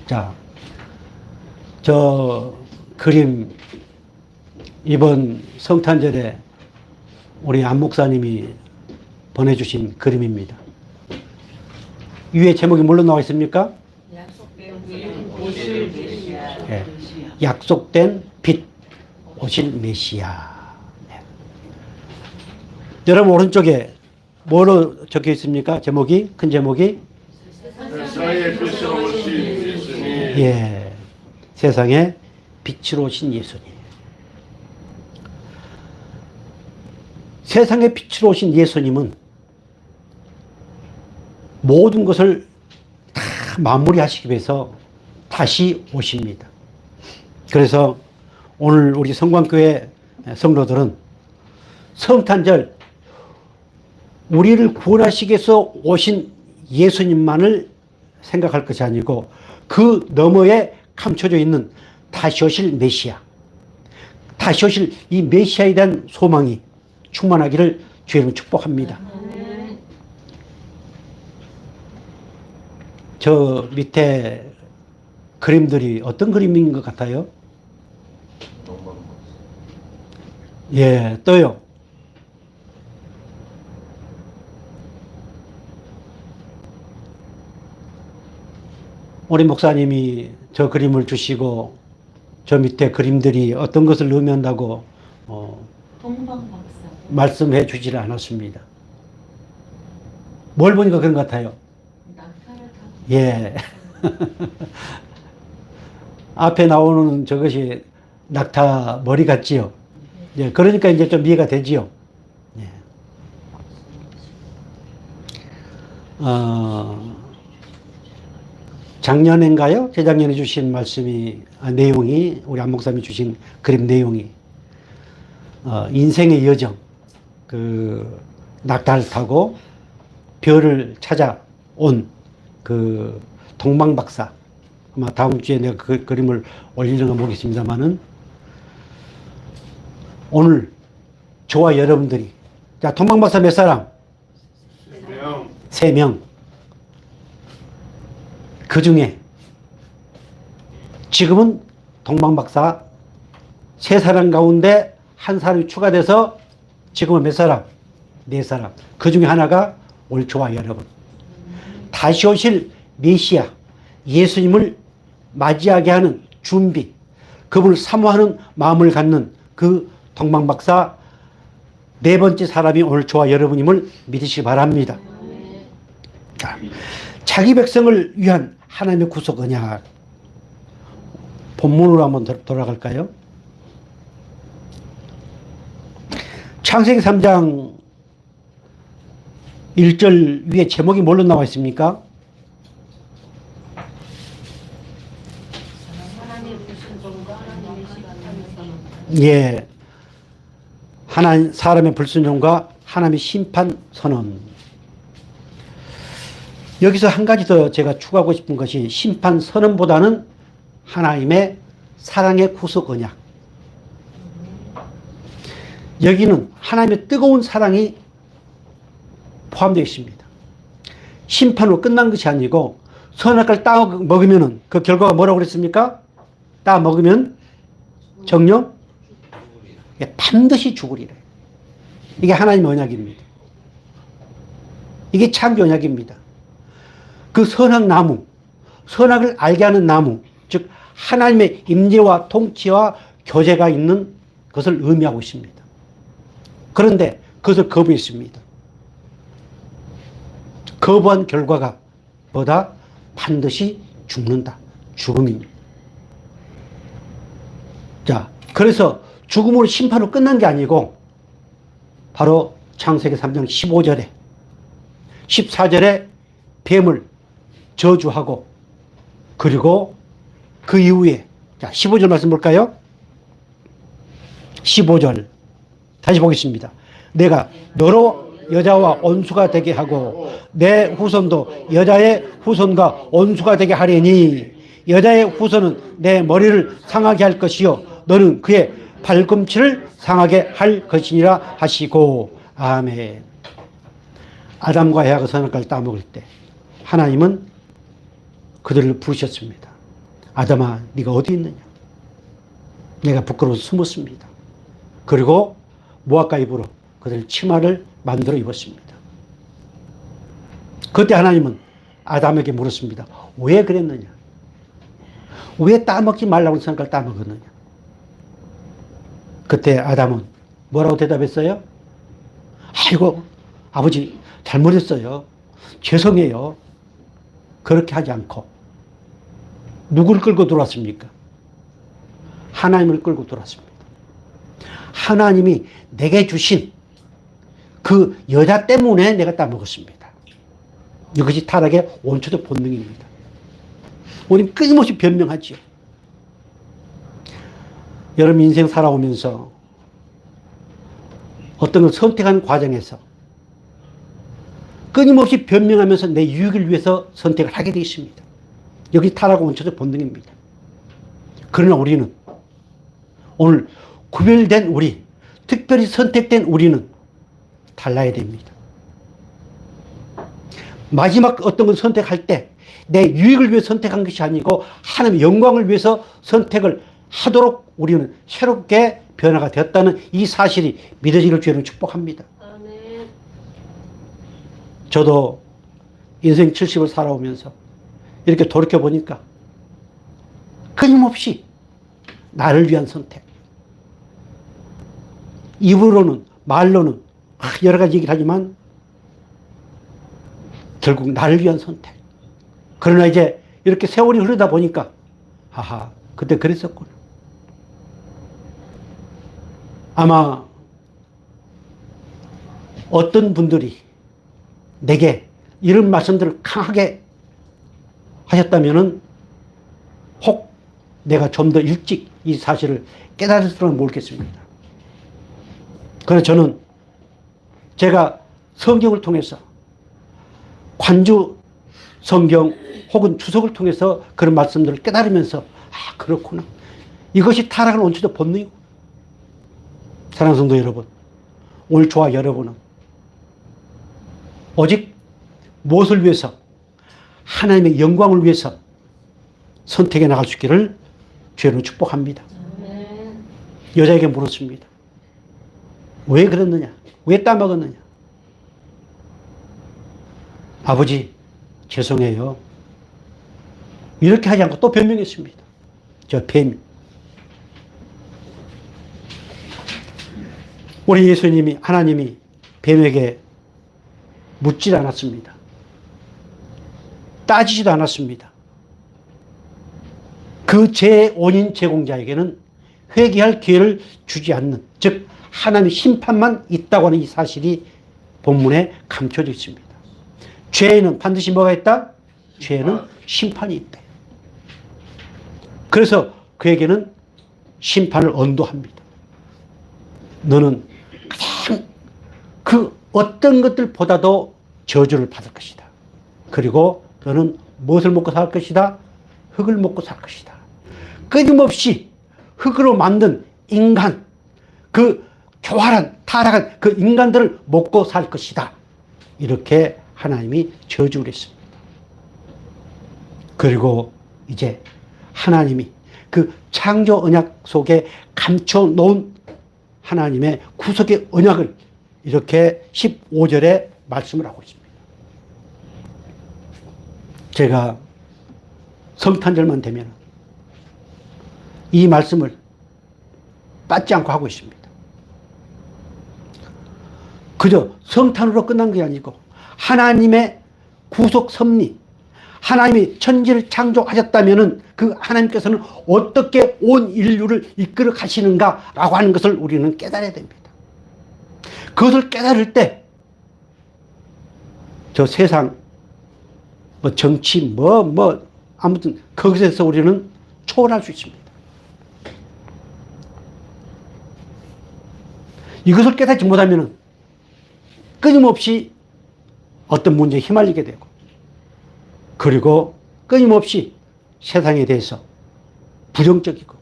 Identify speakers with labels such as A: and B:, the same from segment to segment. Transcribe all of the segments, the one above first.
A: 자, 저 그림 이번 성탄절에 우리 안 목사님이 보내주신 그림입니다. 위에 제목이 뭘로 나와 있습니까? 네. 약속된 빛 오실 메시아. 네. 여러분 오른쪽에 뭐로 적혀 있습니까? 제목이, 큰 제목이?
B: 세상에 빛으로 오신 예수님.
A: 예, 세상에 빛으로 오신 예수님. 세상에 빛으로 오신 예수님은 모든 것을 다 마무리하시기 위해서 다시 오십니다. 그래서 오늘 우리 성광교회 성도들은 성탄절 우리를 구원하시기 위해서 오신 예수님만을 생각할 것이 아니고 그 너머에 감춰져 있는 다시 오실 메시아, 다시 오실 이 메시아에 대한 소망이 충만하기를 주의 이름으로 축복합니다. 저 밑에 그림들이 어떤 그림인 것 같아요? 예, 또요. 우리 목사님이 저 그림을 주시고 저 밑에 그림들이 어떤 것을 의미한다고 말씀해 주지를 않았습니다. 뭘 보니까 그런 것 같아요? 예. 앞에 나오는 저것이 낙타 머리 같지요? 예. 그러니까 이제 좀 이해가 되지요? 예. 작년인가요? 재작년에 주신 말씀이, 내용이, 우리 안 목사님이 주신 그림 내용이, 인생의 여정, 그, 낙타를 타고 별을 찾아온 그 동방박사. 아마 다음 주에 내가 그 그림을 올리는 거 보겠습니다만은, 오늘 저와 여러분들이, 자, 동방박사 몇 사람? 3명. 그 중에 지금은 동방박사 3사람 가운데 한 사람이 추가돼서 지금은 몇 사람? 4사람. 그 중에 하나가 올 저와 여러분. 다시 오실 메시아, 예수님을 맞이하게 하는 준비, 그분을 사모하는 마음을 갖는 그 동방박사 4번째 사람이 오늘 저와 여러분임을 믿으시기 바랍니다. 자, 자기 백성을 위한 하나님의 구속 언약. 본문으로 한번 돌아갈까요? 창세기 3장 1절 위에 제목이 뭘로 나와 있습니까? 예. 사람의 불순종과 하나님의 심판 선언. 여기서 한 가지 더 제가 추가하고 싶은 것이 심판 선언보다는 하나님의 사랑의 구속 언약. 여기는 하나님의 뜨거운 사랑이 포함되어 있습니다. 심판으로 끝난 것이 아니고 선악과를 따 먹으면 그 결과가 뭐라고 그랬습니까? 따 먹으면 정령 반드시 죽으리래. 이게 하나님의 언약입니다. 이게 창조 언약입니다. 그 선악 나무, 선악을 알게 하는 나무, 즉 하나님의 임재와 통치와 교제가 있는 것을 의미하고 있습니다. 그런데 그것을 거부했습니다. 거부한 결과가 뭐다? 반드시 죽는다. 죽음입니다. 자, 그래서 죽음으로 심판으로 끝난 게 아니고 바로 창세기 3장 15절에 14절에 뱀을 저주하고 그리고 그 이후에 자 15절 말씀 볼까요? 15절 다시 보겠습니다. 내가 너로 여자와 온수가 되게 하고 내 후손도 여자의 후손과 온수가 되게 하리니 여자의 후손은 내 머리를 상하게 할 것이요 너는 그의 발꿈치를 상하게 할 것이니라 하시고 아멘. 아담과 에바가 선악과를 따먹을 때 하나님은 그들을 부르셨습니다. 아담아, 네가 어디 있느냐? 내가 부끄러워서 숨었습니다. 그리고 모압과 입으로 그들 치마를 만들어 입었습니다. 그때 하나님은 아담에게 물었습니다. 왜 그랬느냐? 왜 따먹지 말라고 선악과를 따먹었느냐? 그때 아담은 뭐라고 대답했어요? 아이고, 아버지 잘못했어요. 죄송해요. 그렇게 하지 않고 누구를 끌고 들어왔습니까? 하나님을 끌고 들어왔습니다. 하나님이 내게 주신 그 여자 때문에 내가 따먹었습니다. 이것이 타락의 원초적 본능입니다. 우리는 끊임없이 변명하지요. 여러분 인생 살아오면서 어떤 걸 선택하는 과정에서 끊임없이 변명하면서 내 유익을 위해서 선택을 하게 되어 있습니다. 여기 타락의 원초적 본능입니다. 그러나 우리는 오늘 구별된 우리, 특별히 선택된 우리는 달라야 됩니다. 마지막 어떤 걸 선택할 때 내 유익을 위해 선택한 것이 아니고 하나님의 영광을 위해서 선택을 하도록 우리는 새롭게 변화가 되었다는 이 사실이 믿어지기를 주님은 축복합니다. 아멘. 저도 인생 70을 살아오면서 이렇게 돌이켜보니까 끊임없이 나를 위한 선택. 입으로는, 말로는 여러 가지 얘기를 하지만 결국 나를 위한 선택. 그러나 이제 이렇게 세월이 흐르다 보니까 하하, 그때 그랬었구나. 아마 어떤 분들이 내게 이런 말씀들을 강하게 하셨다면은 혹 내가 좀 더 일찍 이 사실을 깨달았으면 모르겠습니다. 그래서 저는 제가 성경을 통해서 관주 성경 혹은 주석을 통해서 그런 말씀들을 깨달으면서 아, 그렇구나. 이것이 타락을 원초적 본능이고. 사랑하는 성도 여러분, 오늘 저와 여러분은 오직 무엇을 위해서? 하나님의 영광을 위해서 선택해 나갈 수 있기를 주님으로 축복합니다. 여자에게 물었습니다. 왜 그랬느냐? 왜 따먹었느냐? 아버지, 죄송해요. 이렇게 하지 않고 또 변명했습니다. 저 뱀. 우리 예수님이, 하나님이 뱀에게 묻질 않았습니다. 따지지도 않았습니다. 그 죄의 원인 제공자에게는 회개할 기회를 주지 않는, 즉 하나님의 심판만 있다고 하는 이 사실이 본문에 감춰져 있습니다. 죄에는 반드시 뭐가 있다? 죄에는 심판이 있다. 그래서 그에게는 심판을 언도합니다. 너는 가장 그 어떤 것들보다도 저주를 받을 것이다. 그리고 너는 무엇을 먹고 살 것이다? 흙을 먹고 살 것이다. 끊임없이 흙으로 만든 인간, 그 교활한, 타락한 그 인간들을 먹고 살 것이다. 이렇게 하나님이 저주를 했습니다. 그리고 이제 하나님이 그 창조 언약 속에 감춰놓은 하나님의 구속의 언약을 이렇게 15절에 말씀을 하고 있습니다. 제가 성탄절만 되면 이 말씀을 빠지 않고 하고 있습니다. 그저 성탄으로 끝난 게 아니고 하나님의 구속 섭리, 하나님이 천지를 창조하셨다면 그 하나님께서는 어떻게 온 인류를 이끌어 가시는가라고 하는 것을 우리는 깨달아야 됩니다. 그것을 깨달을 때 저 세상 뭐 정치 아무튼 거기서 우리는 초월할 수 있습니다. 이것을 깨닫지 못하면 끊임없이 어떤 문제에 휘말리게 되고, 그리고 끊임없이 세상에 대해서 부정적이고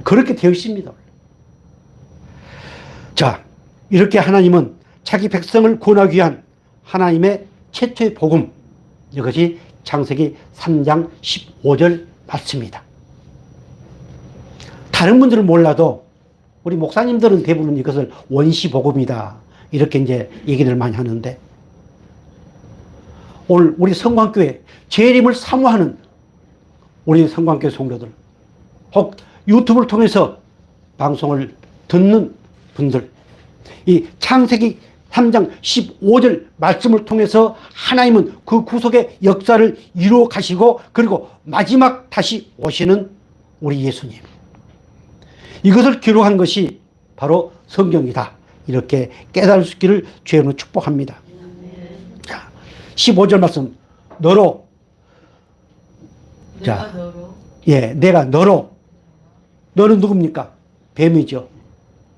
A: 그렇게 되어 있습니다. 자, 이렇게 하나님은 자기 백성을 구원하기 위한 하나님의 최초의 복음, 이것이 창세기 3장 15절 말씀입니다. 다른 분들은 몰라도 우리 목사님들은 대부분 이것을 원시복음이다, 이렇게 이제 얘기를 많이 하는데, 오늘 우리 성광교회 재림을 사모하는 우리 성광교회 성도들, 혹 유튜브를 통해서 방송을 듣는 분들, 이 창세기 3장 15절 말씀을 통해서 하나님은 그 구속의 역사를 이루어 가시고, 그리고 마지막 다시 오시는 우리 예수님, 이것을 기록한 것이 바로 성경이다, 이렇게 깨달을 수 있기를 주님으로 축복합니다. 자, 15절 말씀, 너로, 자, 예, 내가 너로. 너는 누굽니까? 뱀이죠.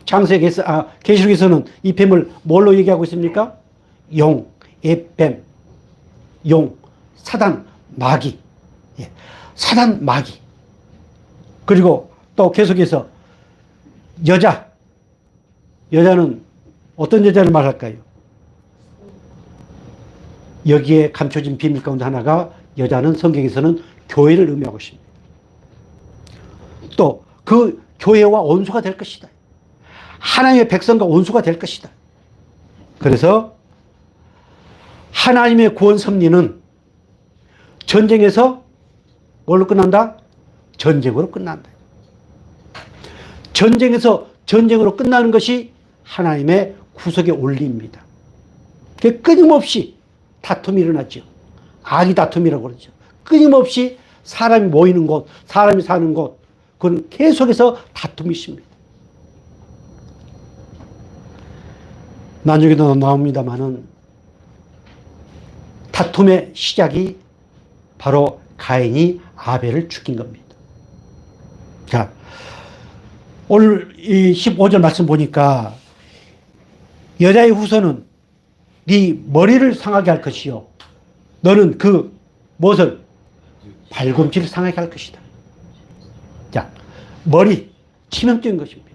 A: 창세기에서, 계시록에서는 이 뱀을 뭘로 얘기하고 있습니까? 용, 뱀, 용, 사단, 마귀. 예, 사단, 마귀. 그리고 또 계속해서 여자는 어떤 여자를 말할까요? 여기에 감춰진 비밀 가운데 하나가, 여자는 성경에서는 교회를 의미하고 있습니다. 또 그 교회와 원수가 될 것이다. 하나님의 백성과 원수가 될 것이다. 그래서 하나님의 구원 섭리는 전쟁에서 뭘로 끝난다? 전쟁으로 끝난다. 전쟁에서 전쟁으로 끝나는 것이 하나님의 구속의 원리입니다. 끊임없이 다툼이 일어나죠. 악이 다툼이라고 그러죠. 끊임없이 사람이 모이는 곳, 사람이 사는 곳, 그건 계속해서 다툼이 있습니다. 나중에도 나옵니다만은, 다툼의 시작이 바로 가인이 아벨을 죽인 겁니다. 자, 오늘 이 15절 말씀 보니까, 여자의 후손은 네 머리를 상하게 할 것이요, 너는 그 무엇을? 발꿈치를 상하게 할 것이다. 자, 머리, 치명적인 것입니다.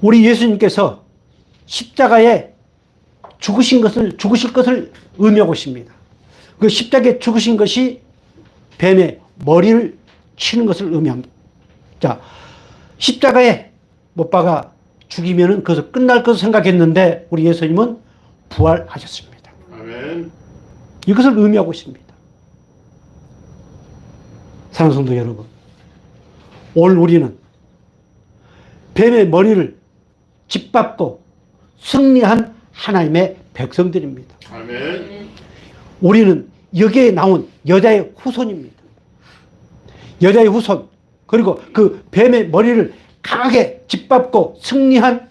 A: 우리 예수님께서 십자가에 죽으실 것을 의미하고 있습니다. 그 십자가에 죽으신 것이 뱀의 머리를 치는 것을 의미합니다. 자, 십자가에 못 박아 죽이면은 그것을 끝날 것을 생각했는데, 우리 예수님은 부활하셨습니다.
B: 아멘.
A: 이것을 의미하고 있습니다. 사랑하는 성도 여러분, 오늘 우리는 뱀의 머리를 짓밟고 승리한 하나님의 백성들입니다.
B: 아멘.
A: 우리는 여기에 나온 여자의 후손입니다. 여자의 후손, 그리고 그 뱀의 머리를 강하게 짓밟고 승리한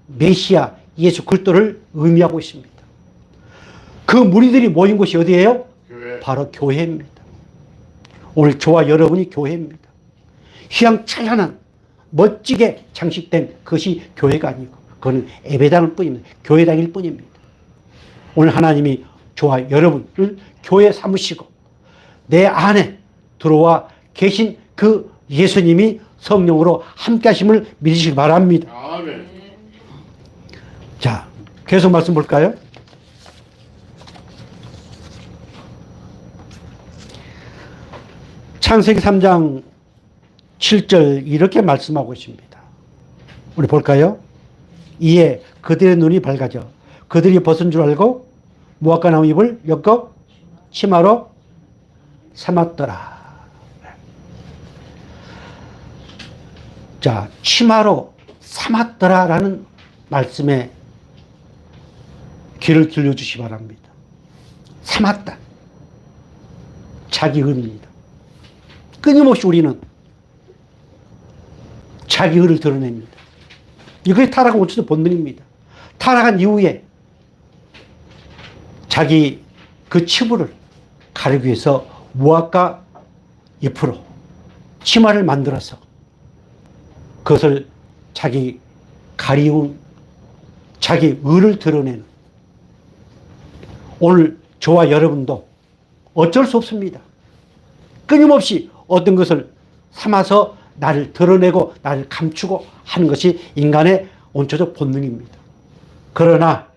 A: 메시아 예수 그리스도를 의미하고 있습니다. 그 무리들이 모인 곳이 어디예요?
B: 교회.
A: 바로 교회입니다. 오늘 저와 여러분이 교회입니다. 휘황찬란한 멋지게 장식된 그것이 교회가 아니고, 그건 예배당일 뿐입니다. 교회당일 뿐입니다. 오늘 하나님이 저와 여러분을 교회 삼으시고 내 안에 들어와 계신 그 예수님이 성령으로 함께 하심을 믿으시기 바랍니다.
B: 아멘.
A: 자, 계속 말씀 볼까요? 창세기 3장 7절 이렇게 말씀하고 있습니다. 우리 볼까요? 이에 그들의 눈이 밝아져 그들이 벗은 줄 알고 무화과 나무 잎을 엮어 치마로 삼았더라. 자, 치마로 삼았더라라는 말씀에 귀를 들려주시기 바랍니다. 삼았다. 자기 의입니다. 끊임없이 우리는 자기 의를 드러냅니다. 이것이 타락한 원천의 본능입니다. 타락한 이후에 자기 그 치부를 가리기 위해서 무화과 잎으로 치마를 만들어서 그것을 자기 가리운 자기 의를 드러내는, 오늘 저와 여러분도 어쩔 수 없습니다. 끊임없이 어떤 것을 삼아서 나를 드러내고 나를 감추고 하는 것이 인간의 원초적 본능입니다. 그러나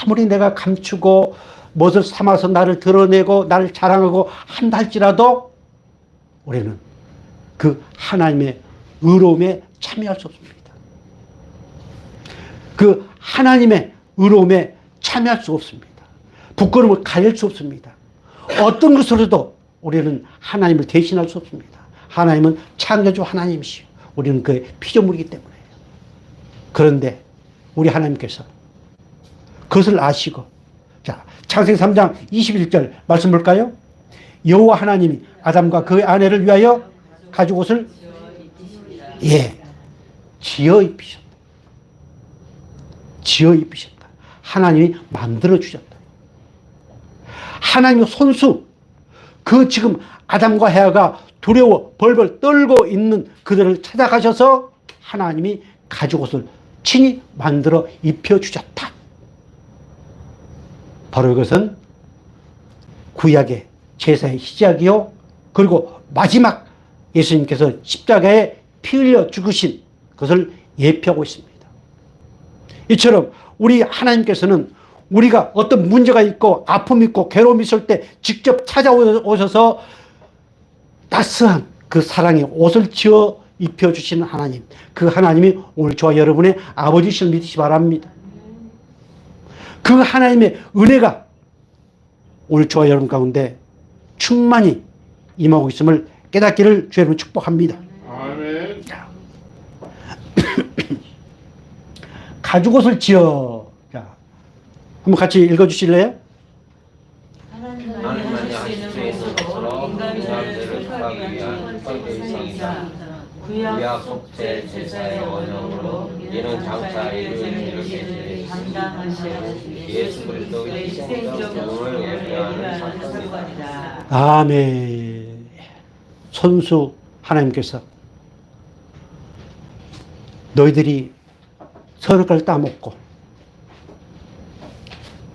A: 아무리 내가 감추고 무엇을 삼아서 나를 드러내고 나를 자랑하고 한다 할지라도 우리는 그 하나님의 의로움에 참여할 수 없습니다. 그 하나님의 의로움에 참여할 수 없습니다. 부끄러움을 가릴 수 없습니다. 어떤 것으로도 우리는 하나님을 대신할 수 없습니다. 하나님은 창조주 하나님이시오. 우리는 그의 피조물이기 때문에요. 그런데 우리 하나님께서 그것을 아시고, 자, 창세기 3장 21절 말씀 볼까요? 여호와 하나님이 아담과 그의 아내를 위하여 가죽 옷을 지어 입히셨다. 지어 입히셨다. 하나님이 만들어 주셨다. 하나님의 손수, 그 지금 아담과 헤아가 두려워 벌벌 떨고 있는 그들을 찾아가셔서 하나님이 가죽 옷을 친히 만들어 입혀 주셨다. 바로 이것은 구약의 제사의 시작이요, 그리고 마지막 예수님께서 십자가에 피 흘려 죽으신 것을 예표하고 있습니다. 이처럼 우리 하나님께서는 우리가 어떤 문제가 있고 아픔이 있고 괴로움이 있을 때 직접 찾아오셔서 따스한 그 사랑의 옷을 지어 입혀주시는 하나님, 그 하나님이 오늘 저와 여러분의 아버지실 믿으시 바랍니다. 그 하나님의 은혜가 오늘 저와 여러분 가운데 충만히 임하고 있음을 깨닫기를 주의 이름으로 축복합니다.
B: 아멘.
A: 가죽옷을 지어. 자, 한번 같이 읽어주실래요?
C: 하나님만이 하실 수 있는 것으로 인간들을 축복하기 위한 형제이상이다. 구약 속죄 제사의 원형으로 이는 장차 이루어질 감당하실 예수 그리스도의 희생적 죽음을 예표하는 사건이다.
A: 아멘. 손수 하나님께서 너희들이 선악과를 따먹고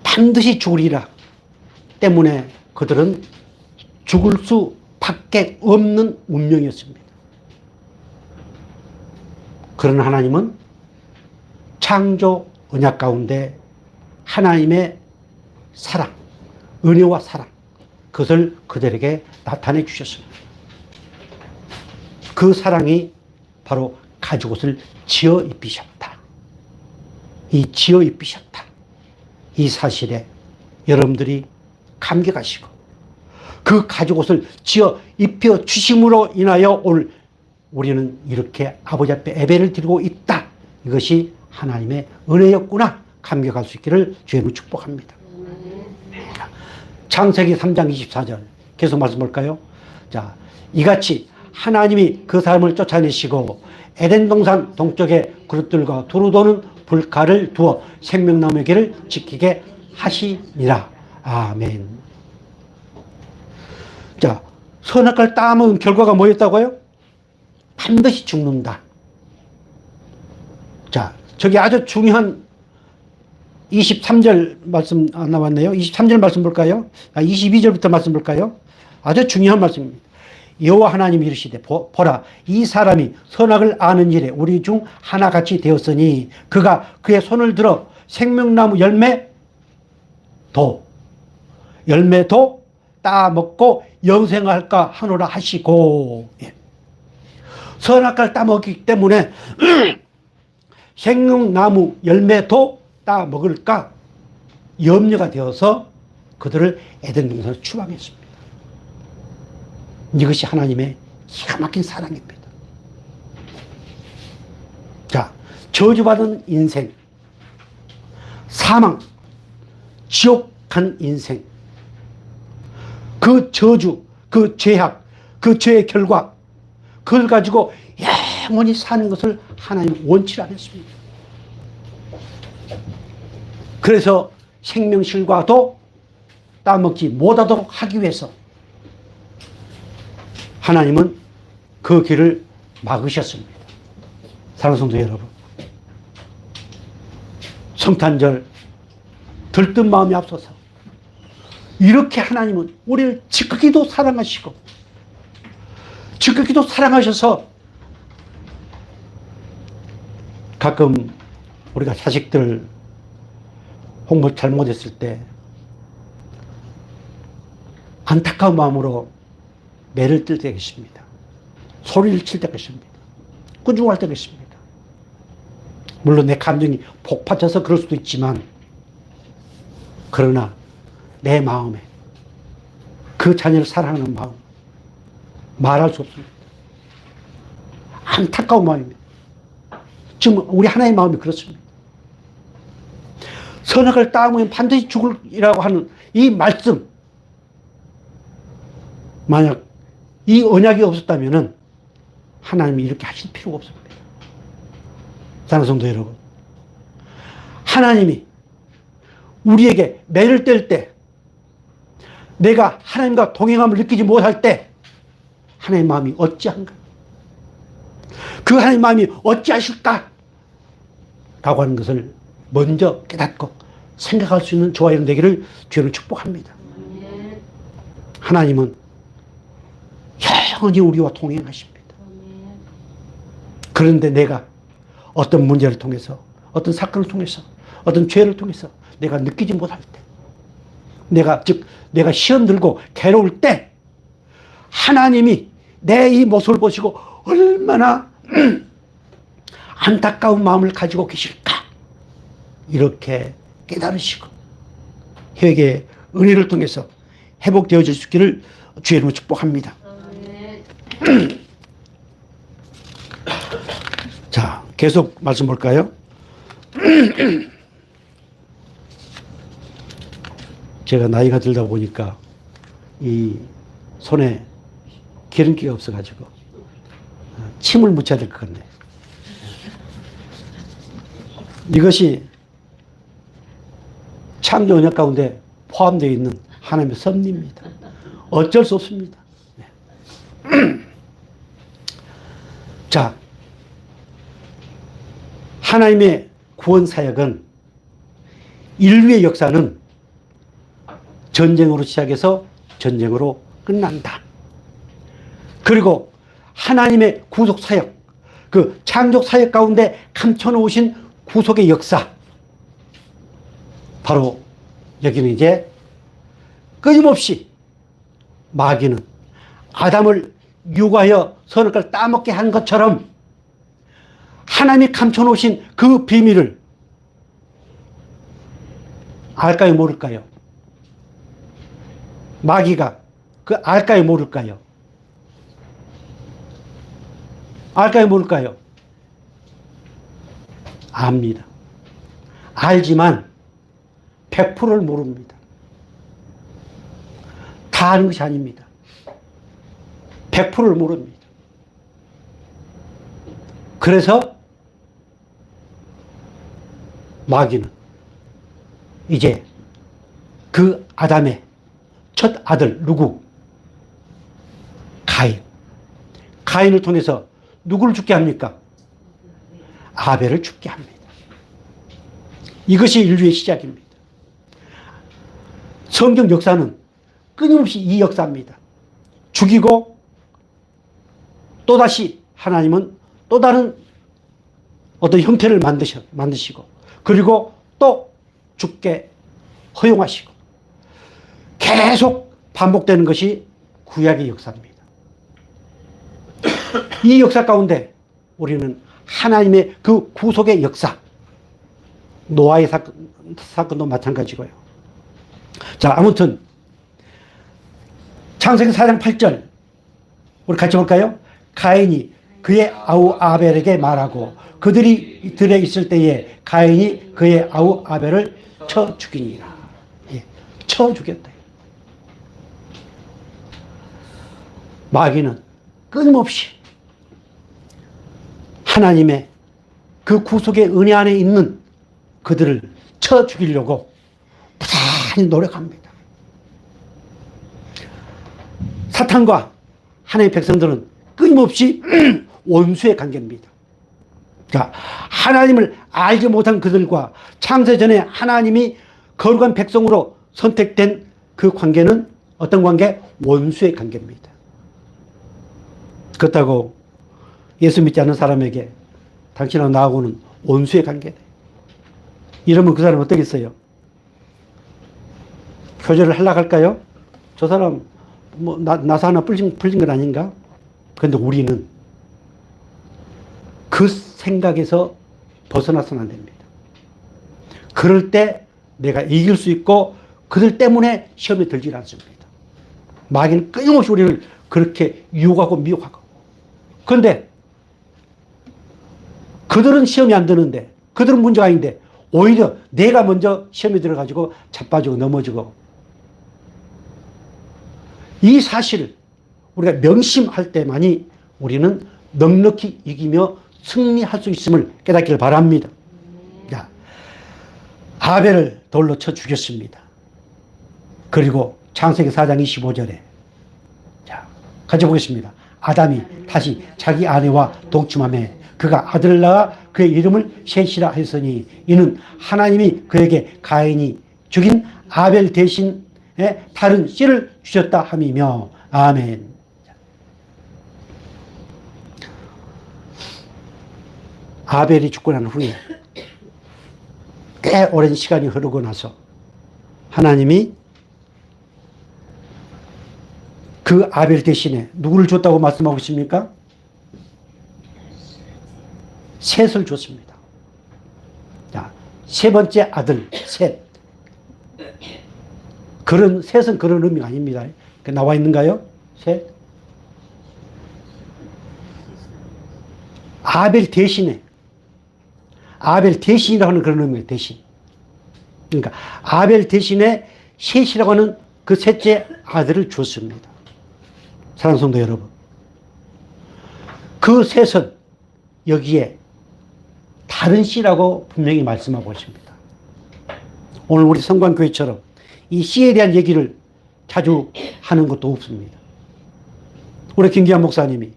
A: 반드시 죽으리라 때문에 그들은 죽을 수밖에 없는 운명이었습니다. 그런 하나님은 창조 언약 가운데 하나님의 사랑, 은혜와 사랑, 그것을 그들에게 나타내 주셨습니다. 그 사랑이 바로 가죽옷을 지어 입히셨다. 이 지어 입히셨다. 이 사실에 여러분들이 감격하시고 그 가죽옷을 지어 입혀 주심으로 인하여 오늘 우리는 이렇게 아버지 앞에 예배를 드리고 있다. 이것이 하나님의 은혜였구나 감격할 수 있기를 주님을 축복합니다. 창세기 3장 24절 계속 말씀 볼까요? 자, 이같이 하나님이 그 사람을 쫓아내시고 에덴 동산 동쪽에 그릇들과 두루 도는 불칼을 두어 생명나무의 길을 지키게 하시니라. 아멘. 자, 선악과를 따먹은 결과가 뭐였다고요? 반드시 죽는다. 자, 저기 아주 중요한 23절 말씀 안 나왔네요. 23절 말씀 볼까요? 22절부터 말씀 볼까요? 아주 중요한 말씀입니다. 여호와 하나님이 이르시되 보라 이 사람이 선악을 아는 일에 우리 중 하나같이 되었으니 그가 그의 손을 들어 생명나무 열매도 따먹고 영생할까 하노라 하시고, 선악과를 따먹기 때문에 생명나무 열매도 따먹을까 염려가 되어서 그들을 에덴 동산으로 추방했습니다. 이것이 하나님의 기가 막힌 사랑입니다. 자, 저주받은 인생, 사망, 지옥 간 인생, 그 저주, 그 죄악, 그 죄의 결과, 그걸 가지고 영원히 사는 것을 하나님은 원치 않았습니다. 그래서 생명실과도 따먹지 못하도록 하기 위해서 하나님은 그 길을 막으셨습니다. 사랑하는 성도 여러분, 성탄절 들뜬 마음이 앞서서 이렇게 하나님은 우리를 지극히도 사랑하시고 지극히도 사랑하셔서 가끔 우리가 자식들 공부 잘못했을 때 안타까운 마음으로 매를 뜰 때가 있습니다. 소리를 칠 때가 있습니다. 꾸중할 때가 있습니다. 물론 내 감정이 폭받쳐서 그럴 수도 있지만, 그러나 내 마음에 그 자녀를 사랑하는 마음, 말할 수 없습니다. 안타까운 마음입니다. 지금 우리 하나의 마음이 그렇습니다. 선악을 따으면 반드시 죽으리라고 하는 이 말씀, 만약 이 언약이 없었다면 하나님이 이렇게 하실 필요가 없습니다. 사랑하는 성도 여러분, 하나님이 우리에게 매를 뗄 때, 내가 하나님과 동행함을 느끼지 못할 때 하나님의 마음이 어찌한가? 그 하나님의 마음이 어찌하실까? 라고 하는 것을 먼저 깨닫고 생각할 수 있는 저와 여러분 되기를 주님은 축복합니다. 하나님은 영원히 우리와 동행하십니다. 그런데 내가 어떤 문제를 통해서, 어떤 사건을 통해서, 어떤 죄를 통해서 내가 느끼지 못할 때, 내가 시험 들고 괴로울 때 하나님이 내 이 모습을 보시고 얼마나 안타까운 마음을 가지고 계실까? 이렇게 깨달으시고 회개의 은혜를 통해서 회복되어질 수 있기를 주의 이름으로 축복합니다. 자, 계속 말씀 볼까요? 제가 나이가 들다 보니까 이 손에 기름기가 없어가지고 침을 묻혀야 될 것 같네. 이것이 창조 언약 가운데 포함되어 있는 하나님의 섭리입니다. 어쩔 수 없습니다. 자, 하나님의 구원 사역은, 인류의 역사는 전쟁으로 시작해서 전쟁으로 끝난다. 그리고 하나님의 구속 사역, 그 창조 사역 가운데 감춰놓으신 구속의 역사, 바로 여기는 이제 끊임없이 마귀는 아담을 유혹하여 선악과를 따먹게 한 것처럼 하나님이 감춰놓으신 그 비밀을 알까요, 모를까요? 마귀가 그 알까요, 모를까요? 알까요, 모를까요? 압니다. 알지만 100%를 모릅니다. 다 아는 것이 아닙니다. 100%를 모릅니다. 그래서 마귀는 이제 그 아담의 첫 아들, 누구? 가인. 가인을 통해서 누구를 죽게 합니까? 아벨을 죽게 합니다. 이것이 인류의 시작입니다. 성경 역사는 끊임없이 이 역사입니다. 죽이고 또다시 하나님은 또 다른 어떤 형태를 만드시고, 그리고 또 죽게 허용하시고, 계속 반복되는 것이 구약의 역사입니다. 이 역사 가운데 우리는 하나님의 그 구속의 역사, 노아의 사건도 마찬가지고요. 자, 아무튼 창세기 4장 8절 우리 같이 볼까요? 가인이 그의 아우 아벨에게 말하고 그들이 들에 있을 때에 가인이 그의 아우 아벨을 쳐 죽이니라. 예, 쳐 죽였다. 마귀는 끊임없이 하나님의 그 구속의 은혜 안에 있는 그들을 쳐 죽이려고 부단히 노력합니다. 사탄과 하나님의 백성들은 끊임없이 원수의 관계입니다. 자, 하나님을 알지 못한 그들과 창세전에 하나님이 거룩한 백성으로 선택된 그 관계는 어떤 관계? 원수의 관계입니다. 그렇다고 예수 믿지 않는 사람에게 당신하고 나하고는 원수의 관계다. 이러면 그 사람 어떻겠어요? 표절을 하려고 할까요? 저 사람 뭐 나사 하나 풀린 건 아닌가? 그런데 우리는 그 생각에서 벗어나서는 안 됩니다. 그럴 때 내가 이길 수 있고 그들 때문에 시험에 들지 않습니다. 마귀는 끊임없이 우리를 그렇게 유혹하고 미혹하고. 그런데 그들은 시험이 안 드는데, 그들은 문제가 아닌데 오히려 내가 먼저 시험에 들어가지고 자빠지고 넘어지고, 이 사실을 우리가 명심할 때만이 우리는 넉넉히 이기며 승리할 수 있음을 깨닫기를 바랍니다. 자, 아벨을 돌로 쳐 죽였습니다. 그리고 창세기 4장 25절에 자, 같이 보겠습니다. 아담이 다시 자기 아내와 동침하며 그가 아들을 낳아 그의 이름을 셋이라 했으니 이는 하나님이 그에게 가인이 죽인 아벨 대신에 다른 씨를 주셨다 함이며. 아멘. 아벨이 죽고 난 후에 꽤 오랜 시간이 흐르고 나서 하나님이 그 아벨 대신에 누구를 줬다고 말씀하고 있습니까? 셋을 줬습니다. 자, 세 번째 아들 셋. 셋은 그런 의미가 아닙니다. 나와 있는가요? 셋. 아벨 대신이라고 하는 그런 의미예요. 대신. 그러니까 아벨 대신에 셋이라고 하는 그 셋째 아들을 줬습니다. 사랑하는 성도 여러분, 그 셋은 여기에 다른 씨라고 분명히 말씀하고 있습니다. 오늘 우리 성관교회처럼 이 씨에 대한 얘기를 자주 하는 것도 없습니다. 우리 김기환 목사님이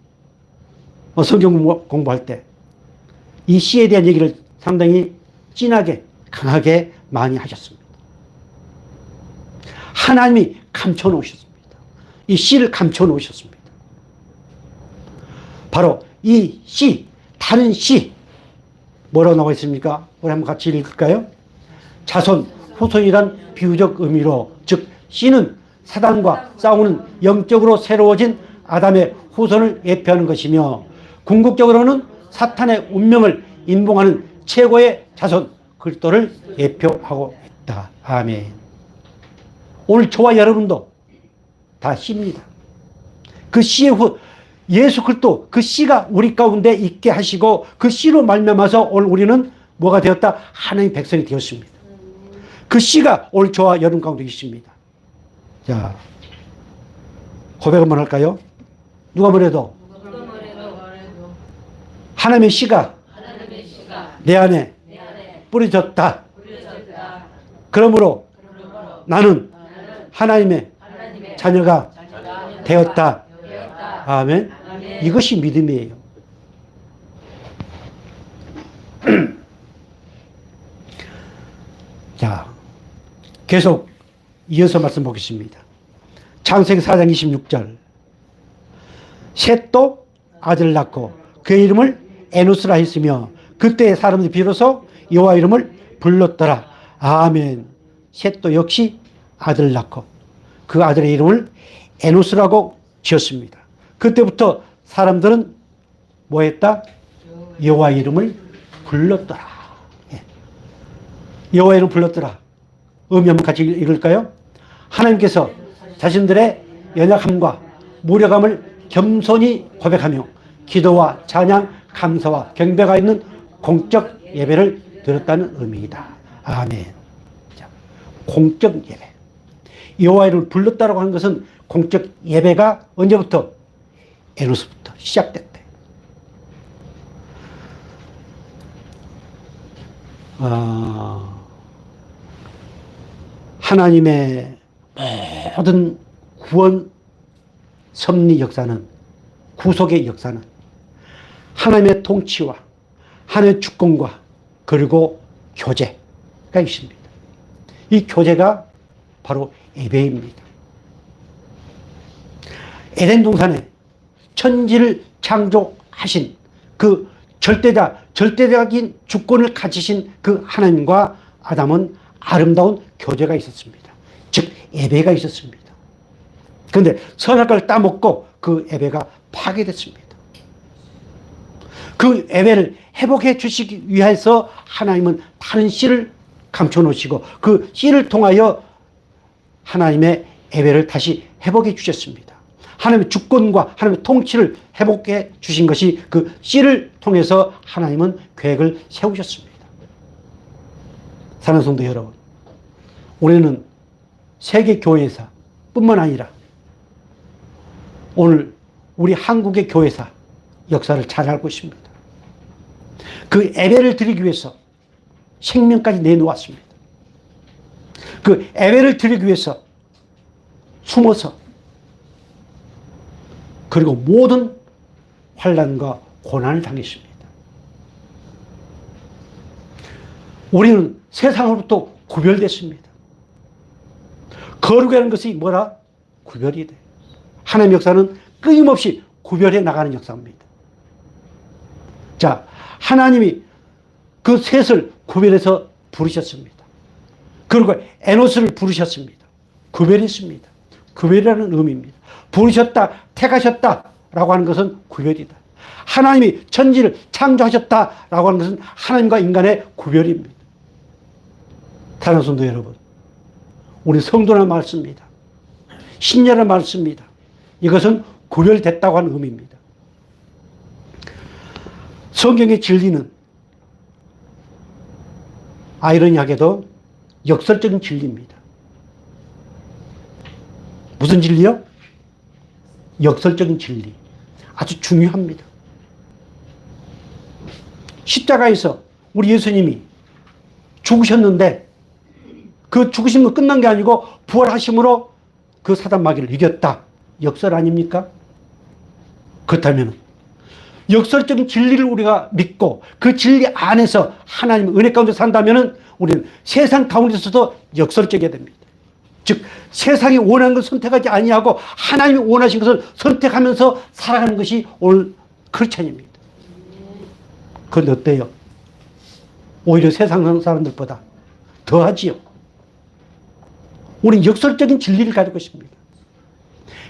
A: 성경 공부할 때 이 씨에 대한 얘기를 상당히 진하게 강하게 많이 하셨습니다. 하나님이 감춰 놓으셨습니다. 이 씨를 감춰 놓으셨습니다. 바로 이 씨, 다른 씨, 뭐라고 나와 있습니까? 우리 한번 같이 읽을까요? 자손, 후손이란 비유적 의미로, 즉 씨는 사단과 싸우는 영적으로 새로워진 아담의 후손을 예표하는 것이며, 궁극적으로는 사탄의 운명을 인봉하는 최고의 자손 그리스도를 예표하고 있다. 아멘. 오늘 저와 여러분도 다 씨입니다. 그 씨의 예수 그리스도 그 씨가 우리 가운데 있게 하시고 그 씨로 말미암아서 오늘 우리는 뭐가 되었다? 하나님의 백성이 되었습니다. 그 씨가 오늘 저와 여러분 가운데 있습니다. 자, 고백 한번 할까요? 누가 뭐래도 하나님의 씨가 내 안에 뿌려졌다. 그러므로 나는 하나님의 자녀가 되었다. 아멘. 이것이 믿음이에요. 자, 계속 이어서 말씀 보겠습니다. 창세기 4장 26절. 셋도 아들을 낳고 그의 이름을 에노스라 했으며 그때 사람들이 비로소 여호와 이름을 불렀더라. 아멘. 셋도 역시 아들을 낳고 그 아들의 이름을 에노스라고 지었습니다. 그때부터 사람들은 뭐 했다? 여호와 이름을 불렀더라. 여호와 이름을 불렀더라. 의미 한번 같이 읽을까요? 하나님께서 자신들의 연약함과 무력함을 겸손히 고백하며 기도와 찬양, 감사와 경배가 있는 공적 예배를 드렸다는 의미이다. 아멘. 자, 공적 예배. 여호와 이름을 불렀다라고 하는 것은 공적 예배가 언제부터? 에노스부터 시작됐대. 하나님의 모든 구원 섭리 역사는, 구속의 역사는 하나님의 통치와 하나님의 주권과 그리고 교제가 있습니다. 이 교제가 바로 예배입니다. 에덴 동산에 천지를 창조하신 그 절대적인 주권을 가지신 그 하나님과 아담은 아름다운 교제가 있었습니다. 즉 예배가 있었습니다. 그런데 선악과를 따먹고 그 예배가 파괴됐습니다. 그 예배를 회복해 주시기 위해서 하나님은 다른 씨를 감춰 놓으시고 그 씨를 통하여 하나님의 예배를 다시 회복해 주셨습니다. 하나님의 주권과 하나님의 통치를 회복해 주신 것이 그 씨를 통해서 하나님은 계획을 세우셨습니다. 사랑하는 성도 여러분, 우리는 세계 교회사 뿐만 아니라 오늘 우리 한국의 교회사 역사를 잘 알고 있습니다. 그 예배를 드리기 위해서 생명까지 내놓았습니다. 그 예배를 드리기 위해서 숨어서 그리고 모든 환난과 고난을 당했습니다. 우리는 세상으로부터 구별됐습니다. 거룩이라는 것이 뭐라? 구별이 돼. 하나님의 역사는 끊임없이 구별해 나가는 역사입니다. 자, 하나님이 그 셋을 구별해서 부르셨습니다. 그리고 에노스를 부르셨습니다. 구별했습니다. 구별이라는 의미입니다. 부르셨다, 택하셨다라고 하는 것은 구별이다. 하나님이 천지를 창조하셨다라고 하는 것은 하나님과 인간의 구별입니다. 사랑하는 성도 여러분, 우리 성도란 말 씁니다. 신녀란 말 씁니다. 이것은 구별됐다고 하는 의미입니다. 성경의 진리는 아이러니하게도 역설적인 진리입니다. 무슨 진리요? 역설적인 진리. 아주 중요합니다. 십자가에서 우리 예수님이 죽으셨는데 그 죽으신 거 끝난 게 아니고 부활하심으로 그 사단 마귀를 이겼다. 역설 아닙니까? 그렇다면 역설적인 진리를 우리가 믿고 그 진리 안에서 하나님의 은혜 가운데 산다면 우리는 세상 가운데서도 역설적이어야 됩니다. 즉 세상이 원하는 것을 선택하지 아니하고 하나님이 원하신 것을 선택하면서 살아가는 것이 오늘 크리스찬입니다. 그런데 어때요? 오히려 세상 사람들보다 더하지요. 우리는 역설적인 진리를 가지고 있습니다.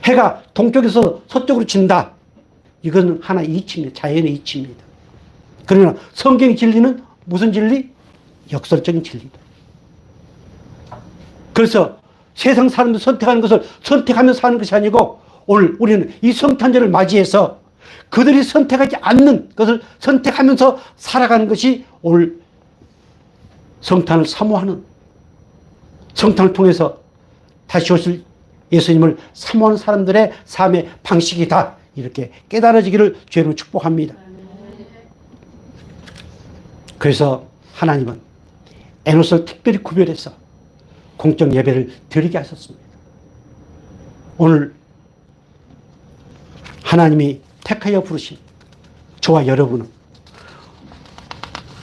A: 해가 동쪽에서 서쪽으로 진다. 이건 하나의 이치입니다. 자연의 이치입니다. 그러나 성경의 진리는 무슨 진리? 역설적인 진리다. 그래서 세상 사람들 선택하는 것을 선택하면서 사는 것이 아니고 오늘 우리는 이 성탄절을 맞이해서 그들이 선택하지 않는 것을 선택하면서 살아가는 것이 오늘 성탄을 사모하는, 성탄을 통해서 다시 오실 예수님을 사모하는 사람들의 삶의 방식이다. 이렇게 깨달아지기를 주로 축복합니다. 그래서 하나님은 에노스를 특별히 구별해서 공적 예배를 드리게 하셨습니다. 오늘 하나님이 택하여 부르신 저와 여러분은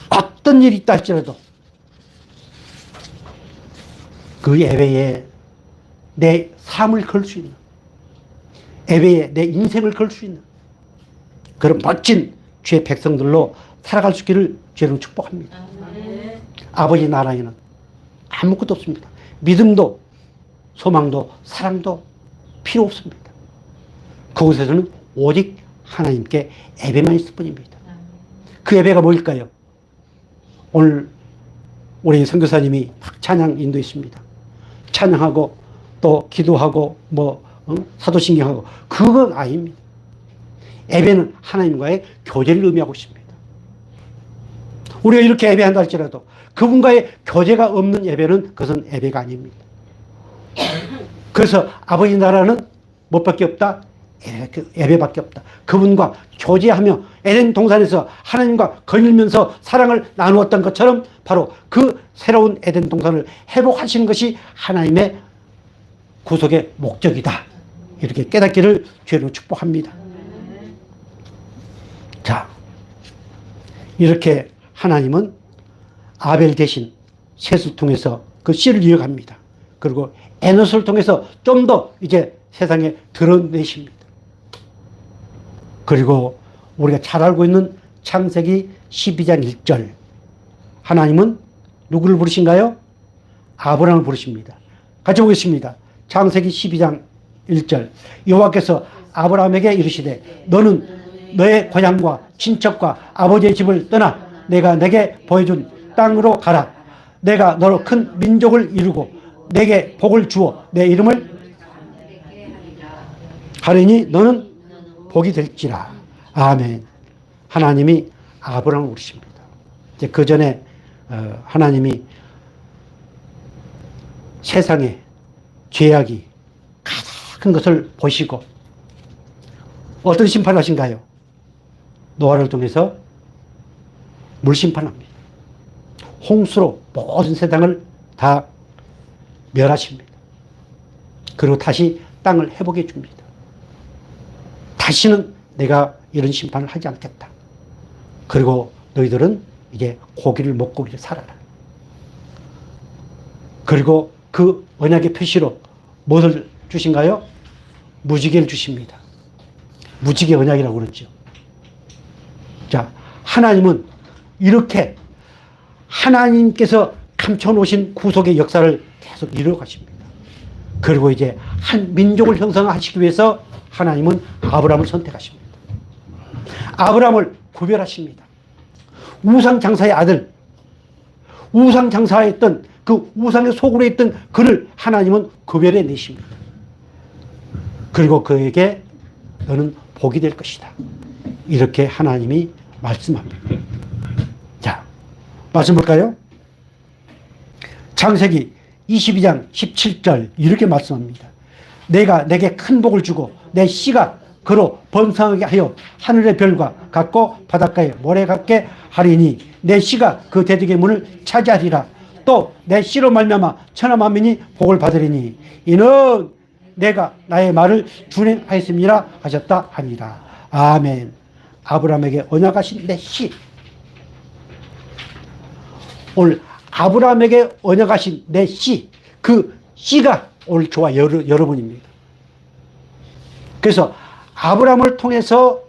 A: 어떤 일이 있다 할지라도 그 예배에 내 삶을 걸 수 있는, 예배에 내 인생을 걸 수 있는 그런 멋진 주의 백성들로 살아갈 수 있기를 주로 축복합니다. 아버지 나라에는 아무것도 없습니다. 믿음도 소망도 사랑도 필요 없습니다. 그곳에서는 오직 하나님께 예배만 있을 뿐입니다. 그 예배가 뭘까요? 오늘 우리 선교사님이 찬양 인도했습니다. 찬양하고 또 기도하고 사도신경하고 그건 아닙니다. 예배는 하나님과의 교제를 의미하고 있습니다. 우리가 이렇게 예배한다 할지라도 그분과의 교제가 없는 예배는 그것은 예배가 아닙니다. 그래서 아버지 나라는 무엇밖에 없다? 예배밖에 없다. 그분과 교제하며 에덴 동산에서 하나님과 거닐면서 사랑을 나누었던 것처럼 바로 그 새로운 에덴 동산을 회복하시는 것이 하나님의 구속의 목적이다. 이렇게 깨닫기를 주로 축복합니다. 자, 이렇게 하나님은 아벨 대신 셋을 통해서 그 씨를 이어갑니다. 그리고 에노스를 통해서 좀 더 이제 세상에 드러내십니다. 그리고 우리가 잘 알고 있는 창세기 12장 1절 하나님은 누구를 부르신가요? 아브라함을 부르십니다. 같이 보겠습니다. 창세기 12장 1절. 여호와께서 아브라함에게 이르시되 너는 너의 고향과 친척과 아버지의 집을 떠나 내가 내게 보여준 땅으로 가라. 내가 너로 큰 민족을 이루고 내게 복을 주어 내 이름을 하리니 너는 복이 될지라. 아멘. 하나님이 아브라함을 부르십니다. 이제 그 전에 하나님이 세상에 죄악이 가장 큰 것을 보시고 어떤 심판을 하신가요? 노아를 통해서 물심판합니다. 홍수로 모든 세상을 다 멸하십니다. 그리고 다시 땅을 회복해 줍니다. 다시는 내가 이런 심판을 하지 않겠다. 그리고 너희들은 이제 고기를 먹고 살아라. 그리고 그 언약의 표시로 무엇을 주신가요? 무지개를 주십니다. 무지개 언약이라고 그러죠. 자, 하나님은 이렇게 하나님께서 감춰놓으신 구속의 역사를 계속 이루어 가십니다. 그리고 이제 한 민족을 형성하시기 위해서 하나님은 아브라함을 선택하십니다. 아브라함을 구별하십니다. 우상 장사의 아들, 우상 장사했던 그 우상의 속으로 있던 그를 하나님은 구별해 내십니다. 그리고 그에게 너는 복이 될 것이다. 이렇게 하나님이 말씀합니다. 자, 말씀 볼까요? 창세기 22장 17절 이렇게 말씀합니다. 내가 내게 큰 복을 주고 내 씨가 그로 번성하게 하여 하늘의 별과 같고 바닷가의 모래 같게 하리니 내 씨가 그 대적의 문을 차지하리라. 또 내 씨로 말미암아 천하 만민이 복을 받으리니 이는 내가 나의 말을 준행하였음이라 하셨다 하니라. 아멘. 아브라함에게 언약하신 내 씨. 오늘 아브라함에게 언약하신 내 씨, 그 씨가 오늘 저와 여러분입니다. 그래서 아브라함을 통해서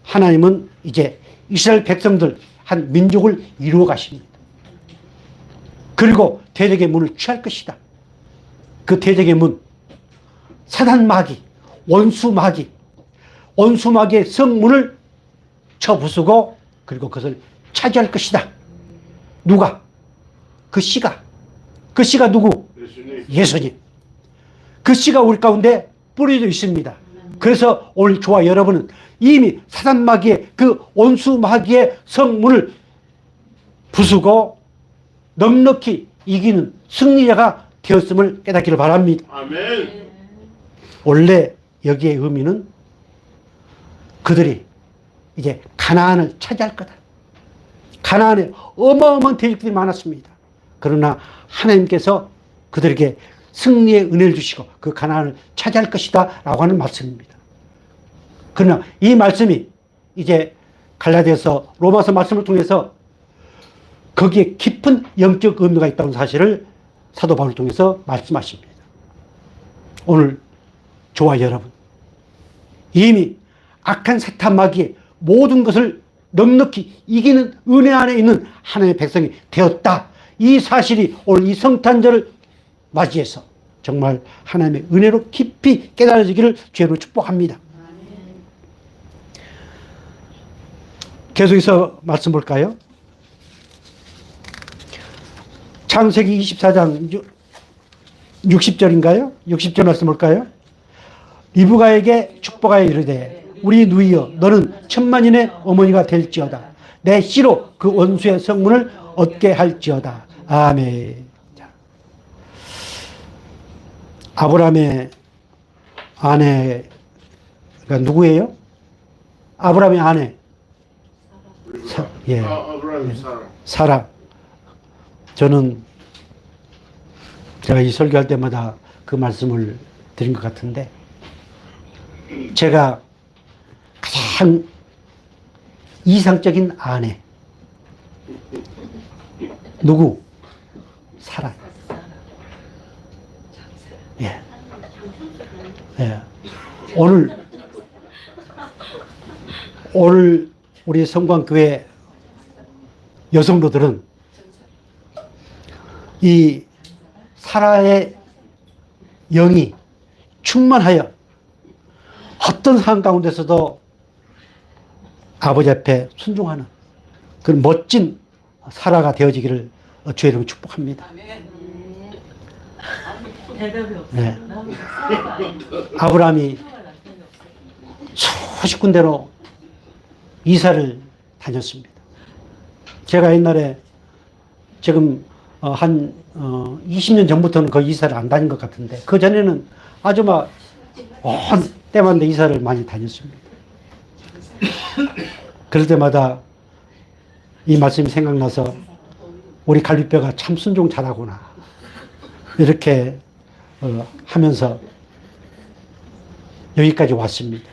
A: 하나님은 이제 이스라엘 백성들 한 민족을 이루어 가십니다. 그리고 대적의 문을 취할 것이다. 그 대적의 문, 사단 마귀, 원수 마귀, 원수 마귀의 성문을 쳐부수고 그리고 그것을 차지할 것이다. 누가? 그 씨가. 그 씨가 누구? 예수님. 그 씨가 우리 가운데 뿌려져 있습니다. 그래서 오늘 저와 여러분은 이미 사단 마귀의 그 원수 마귀의 성문을 부수고 넉넉히 이기는 승리자가 되었음을 깨닫기를 바랍니다.
B: 아멘.
A: 원래 여기의 의미는 그들이 이제 가나안을 차지할 거다. 가나안에 어마어마한 대적들이 많았습니다. 그러나 하나님께서 그들에게 승리의 은혜를 주시고 그 가나안을 차지할 것이다 라고 하는 말씀입니다. 그러나 이 말씀이 이제 갈라디아서 로마서 말씀을 통해서 거기에 깊은 영적 의미가 있다는 사실을 사도 바울을 통해서 말씀하십니다. 오늘 저와 여러분 이미 악한 사탄 마귀의 모든 것을 넉넉히 이기는 은혜 안에 있는 하나님의 백성이 되었다. 이 사실이 오늘 이 성탄절을 맞이해서 정말 하나님의 은혜로 깊이 깨달아지기를 주로 축복합니다. 계속해서 말씀 볼까요? 창세기 24장 60절인가요? 60절 말씀 볼까요? 리브가에게 축복하여 이르되 우리 누이여 너는 천만인의 어머니가 될지어다. 내 씨로 그 원수의 성문을 얻게 할지어다. 아멘. 아브라함의 아내가 누구예요? 아브라함의 아내. 예.
B: 아브라함
A: 사라. 저는 제가 이 설교할 때마다 그 말씀을 드린 것 같은데 제가 가장 이상적인 아내 누구? 사라. 예. 예. 오늘 우리 성광교회 여성도들은 이 사라의 영이 충만하여 어떤 상황 가운데서도 아버지 앞에 순종하는 그런 멋진 사라가 되어지기를 주의 이름으로 축복합니다. 네. 아브라함이 수십 군데로 이사를 다녔습니다. 제가 옛날에 지금 한 20년 전부터는 거의 이사를 안 다닌 것 같은데 그 전에는 아주 막 때마다 이사를 많이 다녔습니다. 그럴 때마다 이 말씀이 생각나서 우리 갈비뼈가 참 순종 잘하구나 이렇게 하면서 여기까지 왔습니다.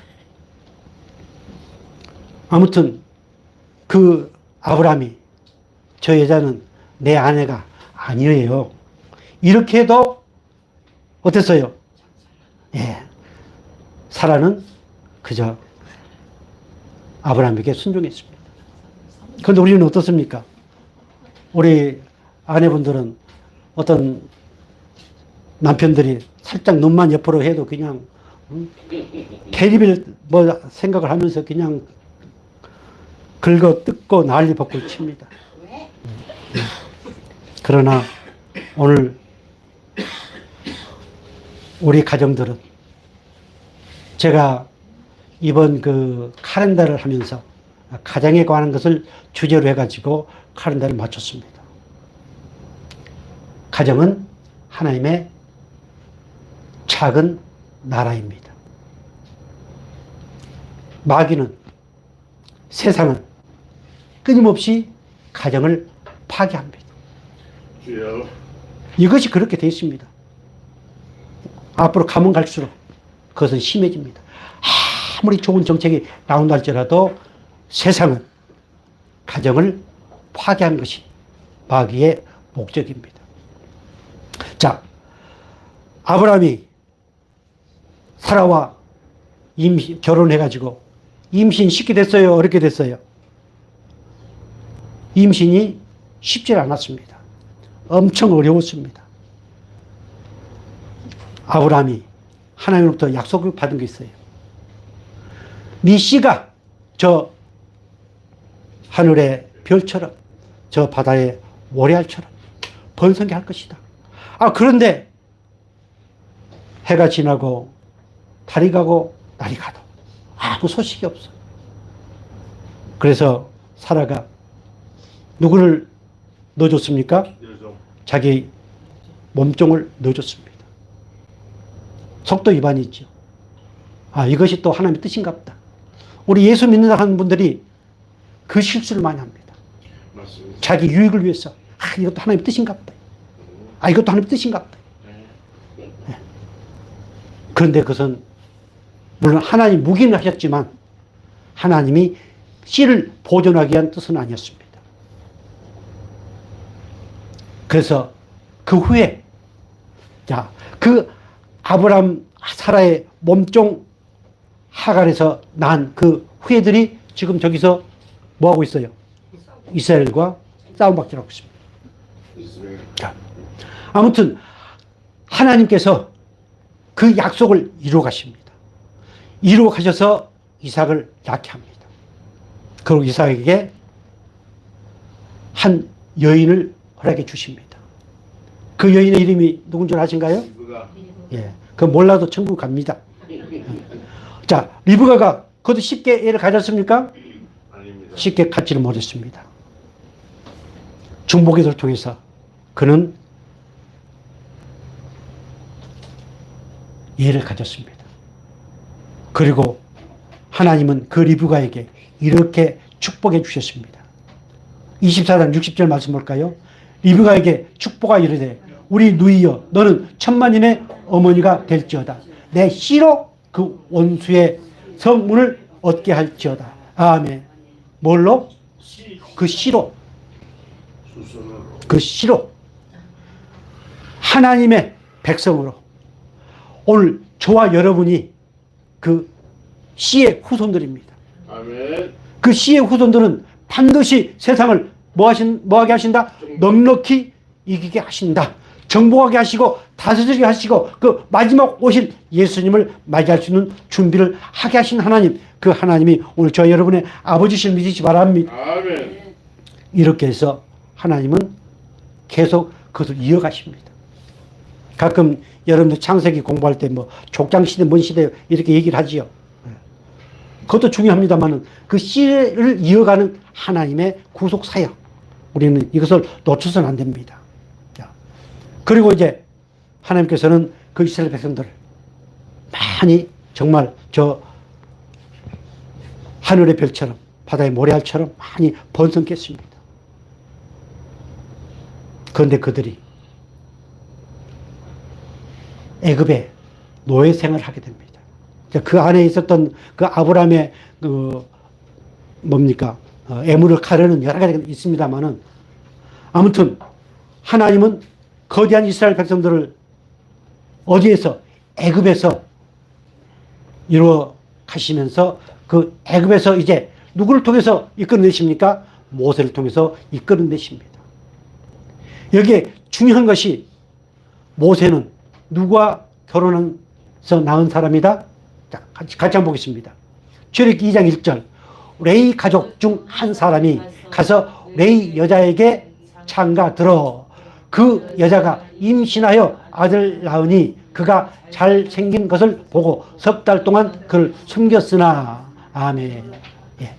A: 아무튼 그 아브라함이 저 여자는 내 아내가 아니에요. 이렇게 해도 어땠어요? 예. 사라는 그저 아브라함에게 순종했습니다. 그런데 우리는 어떻습니까? 우리 아내분들은 어떤 남편들이 살짝 눈만 옆으로 해도 그냥 대립을 뭐 생각을 하면서 그냥 긁어 뜯고 난리 벗고 칩니다. 그러나 오늘 우리 가정들은 제가 이번 그 카렌다를 하면서 가정에 관한 것을 주제로 해가지고 카렌다를 맞췄습니다. 가정은 하나님의 작은 나라입니다. 마귀는 세상은 끊임없이 가정을 파괴합니다.
B: 주여.
A: 이것이 그렇게 되어 있습니다. 앞으로 가면 갈수록 그것은 심해집니다. 아무리 좋은 정책이 나온다 할지라도 세상은 가정을 파괴하는 것이 마귀의 목적입니다. 자, 아브라함이 사라와 결혼해가지고 임신 쉽게 됐어요? 어렵게 됐어요? 임신이 쉽지 않았습니다. 엄청 어려웠습니다. 아브라함이 하나님으로부터 약속을 받은 게 있어요. 네 씨가 저 하늘의 별처럼 저 바다의 모래알처럼 번성게 할 것이다. 그런데 해가 지나고 달이 가고 날이 가도 아무 소식이 없어. 그래서 사라가 누구를 넣어줬습니까? 자기 몸종을 넣어줬습니다. 속도 위반이 있죠. 이것이 또 하나님의 뜻인가 보다. 우리 예수 믿는 하는 분들이 그 실수를 많이 합니다.
B: 맞습니다.
A: 자기 유익을 위해서 이것도 하나님의 뜻인가 보다. 이것도 하나님의 뜻인가 보다. 네. 그런데 그것은 물론 하나님 묵인을 하셨지만 하나님이 씨를 보존하기 위한 뜻은 아니었습니다. 그래서 그 후에 그 아브람 사라의 몸종 하갈에서 난 그 후예들이 지금 저기서 뭐 하고 있어요? 이스라엘과 싸움박질하고 있습니다. 자, 아무튼 하나님께서 그 약속을 이루어 가십니다. 이루어 가셔서 이삭을 낳게 합니다. 그리고 이삭에게 한 여인을 허락해 주십니다. 그 여인의 이름이 누군 줄 아신가요? 예, 그 몰라도 천국 갑니다. 자, 리브가가 그것도 쉽게 애를 가졌습니까?
B: 아닙니다.
A: 쉽게 갖지를 못했습니다. 중보기도를 통해서 그는 애를 가졌습니다. 그리고 하나님은 그 리브가에게 이렇게 축복해 주셨습니다. 24장 60절 말씀 볼까요? 리브가에게 축복하 이르되 우리 누이여 너는 천만인의 어머니가 될지어다. 내 씨로 그 원수의 성문을 얻게 할지어다. 아멘. 뭘로? 그 씨로. 그 씨로. 하나님의 백성으로. 오늘 저와 여러분이 그 씨의 후손들입니다.
B: 아멘.
A: 그 씨의 후손들은 반드시 세상을 뭐하게 하신다? 넉넉히 이기게 하신다. 정복하게 하시고 다스리게 하시고 그 마지막 오실 예수님을 맞이할 수 있는 준비를 하게 하신 하나님, 그 하나님이 오늘 저 여러분의 아버지실 믿으시 바랍니다.
B: 아멘.
A: 이렇게 해서 하나님은 계속 그것을 이어가십니다. 가끔 여러분들 창세기 공부할 때 뭐 족장시대 뭔 시대 이렇게 얘기를 하지요. 그것도 중요합니다만 그 씨를 이어가는 하나님의 구속 사역, 우리는 이것을 놓쳐서는 안 됩니다. 그리고 이제 하나님께서는 그 이스라엘 백성들을 많이 정말 저 하늘의 별처럼 바다의 모래알처럼 많이 번성케 했습니다. 그런데 그들이 애굽의 노예 생활을 하게 됩니다. 그 안에 있었던 그 아브라함의 그 뭡니까 애물을 가르는 여러 가지가 있습니다만은 아무튼 하나님은 거대한 이스라엘 백성들을 어디에서 애굽에서 이루어 가시면서 그 애굽에서 이제 누구를 통해서 이끌어내십니까? 모세를 통해서 이끌어내십니다. 여기에 중요한 것이 모세는 누구와 결혼해서 낳은 사람이다? 자, 같이 한번 보겠습니다. 출애굽기 2장 1절. 레위 가족 중 한 사람이 가서 레위 여자에게 장가들어 그 여자가 임신하여 아들 낳으니 그가 잘생긴 것을 보고 석 달 동안 그를 숨겼으나. 아멘. 예.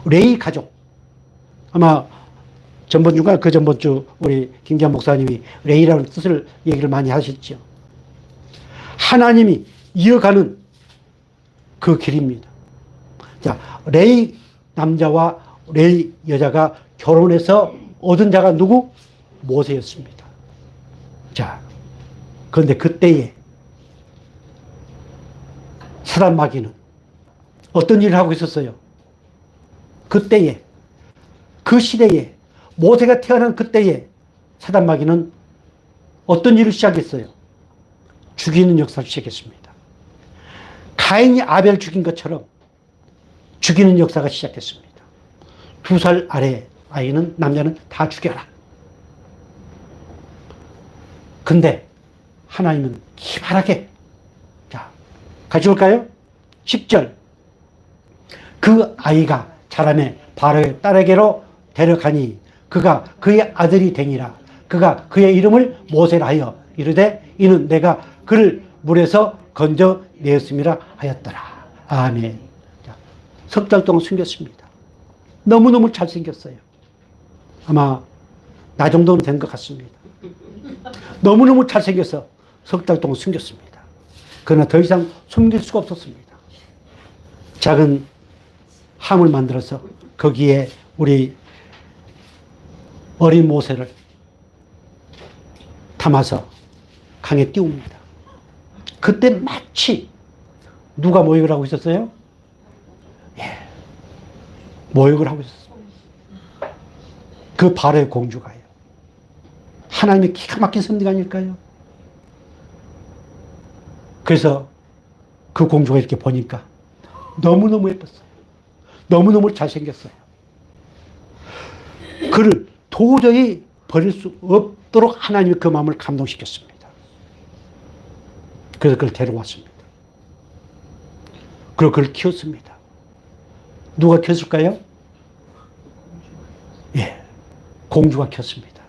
A: 레위 가족. 아마 전번주가 그 전번주 우리 김기환 목사님이 레위라는 뜻을 얘기를 많이 하셨죠. 하나님이 이어가는 그 길입니다. 자, 레위 남자와 레위 여자가 결혼해서 얻은 자가 누구? 모세였습니다. 자, 그런데 그때에 사단 마귀는 어떤 일을 하고 있었어요? 그때에, 그 시대에, 모세가 태어난 그때에 사단 마귀는 어떤 일을 시작했어요? 죽이는 역사를 시작했습니다. 가인이 아벨 죽인 것처럼 죽이는 역사가 시작했습니다. 2살 아래 아이는, 남자는 다 죽여라. 근데 하나님은 기발하게, 자, 같이 볼까요? 10절. 그 아이가 자라매 바로의 딸에게로 데려가니 그가 그의 아들이 되니라. 그가 그의 이름을 모세라 하여 이르되 이는 내가 그를 물에서 건져 내었음이라 하였더라. 아멘. 석 달 동안 숨겼습니다. 너무너무 잘생겼어요. 아마 나 정도는 된 것 같습니다. 너무너무 잘생겨서 석 달 동안 숨겼습니다. 그러나 더 이상 숨길 수가 없었습니다. 작은 함을 만들어서 거기에 우리 어린 모세를 담아서 강에 띄웁니다. 그때 마치 누가 모욕을 하고 있었어요? 예, 모욕을 하고 있었어요. 그 바로의 공주가요. 하나님의 기가 막힌 섭리가 아닐까요? 그래서 그 공주가 이렇게 보니까 너무너무 예뻤어요. 너무너무 잘생겼어요. 그를 도저히 버릴 수 없도록 하나님이 그 마음을 감동시켰습니다. 그래서 그를 데려왔습니다. 그리고 그를 키웠습니다. 누가 키웠을까요? 예, 공주가 키웠습니다.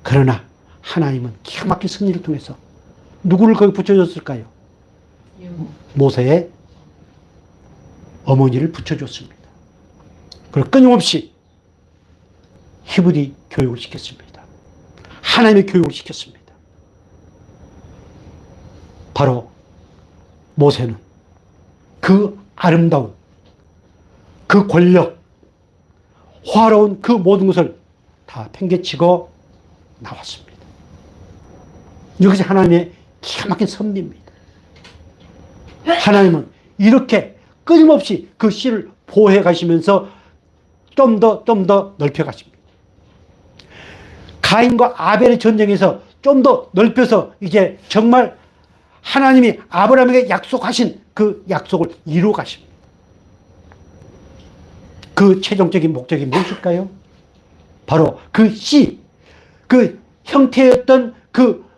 A: 그러나 하나님은 기가 막힌 승리를 통해서 누구를 거기 붙여줬을까요? 모세의 어머니를 붙여줬습니다. 그리고 끊임없이 히브리 교육을 시켰습니다. 하나님의 교육을 시켰습니다. 바로 모세는 그 아름다운, 그 권력, 화려운 그 모든 것을 다 팽개치고 나왔습니다. 이것이 하나님의 기가 막힌 섭리입니다. 하나님은 이렇게 끊임없이 그 씨를 보호해 가시면서 좀 더 넓혀 가십니다. 가인과 아벨의 전쟁에서 좀 더 넓혀서 이제 정말 하나님이 아브라함에게 약속하신 그 약속을 이루어 가십니다. 그 최종적인 목적이 무엇일까요? 바로 그 씨, 그 형태였던 그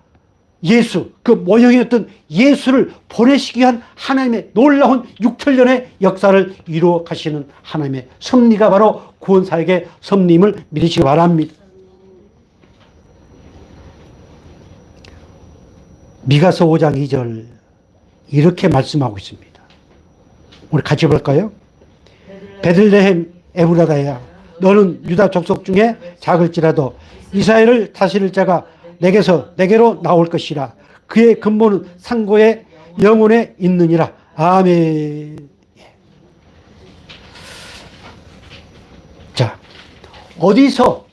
A: 예수, 그 모형이었던 예수를 보내시기 위한 하나님의 놀라운 6천년의 역사를 이루어 가시는 하나님의 섭리가 바로 구원사역의 섭리임을 믿으시기 바랍니다. 미가서 5장 2절 이렇게 말씀하고 있습니다. 우리 같이 볼까요? 베들레헴 에브라다야, 너는 유다 족속 중에 작을지라도 이스라엘을 다스릴 자가 내게로 나올 것이라. 그의 근본은 상고의 영혼에 있느니라. 아멘. 자, 어디서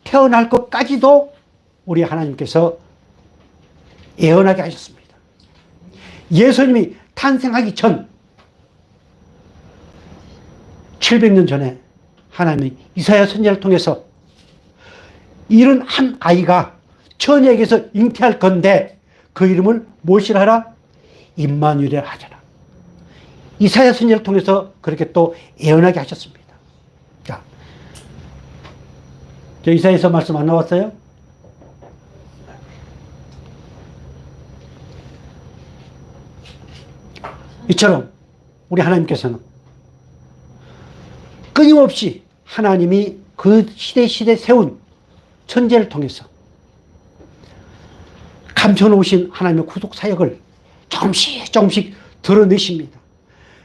A: 태어날 것까지도 우리 하나님께서 예언하게 하셨습니다. 예수님이 탄생하기 전 700년 전에 하나님이 이사야 선지자를 통해서 이런 한 아이가 처녀에게서 잉태할 건데 그 이름을 무엇이라 하라? 임마누엘이라 하잖아. 이사야 선지자를 통해서 그렇게 또 예언하게 하셨습니다. 자, 저 이사야에서 말씀 안 나왔어요? 이처럼 우리 하나님께서는 끊임없이 하나님이 그 시대 세운 천재를 통해서 감춰놓으신 하나님의 구속 사역을 조금씩 드러내십니다.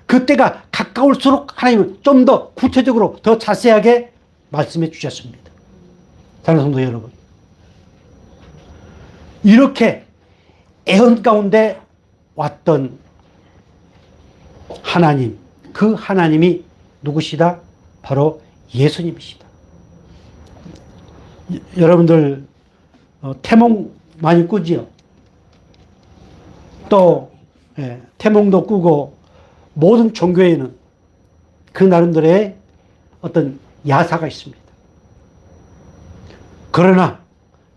A: 그때가 가까울수록 하나님은 좀 더 구체적으로 더 자세하게 말씀해 주셨습니다. 사랑하는 성도 여러분, 이렇게 애언 가운데 왔던 하나님, 그 하나님이 누구시다? 바로 예수님이시다. 여러분들 태몽 많이 꾸지요? 또 태몽도 꾸고 모든 종교에는 그 나름대로의 어떤 야사가 있습니다. 그러나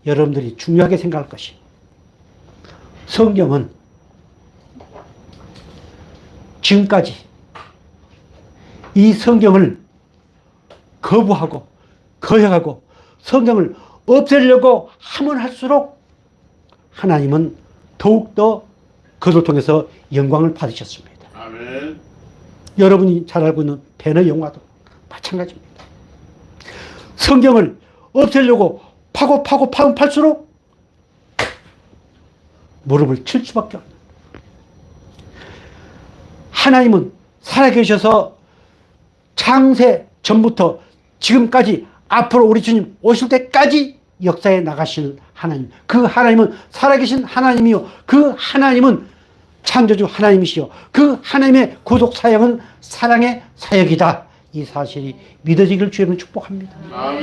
A: 여러분들이 중요하게 생각할 것이, 성경은 지금까지 이 성경을 거부하고 거역하고 성경을 없애려고 하면 할수록 하나님은 더욱더 그를 통해서 영광을 받으셨습니다.
B: 아멘.
A: 여러분이 잘 알고 있는 벤의 영화도 마찬가지입니다. 성경을 없애려고 팔수록 무릎을 칠 수밖에 없는. 하나님은 살아계셔서 창세 전부터 지금까지 앞으로 우리 주님 오실 때까지 역사에 나가시는 하나님, 그 하나님은 살아계신 하나님이요, 그 하나님은 창조주 하나님이시요, 그 하나님의 구속 사역은 사랑의 사역이다. 이 사실이 믿어지기를 주님은 축복합니다.
B: 아멘.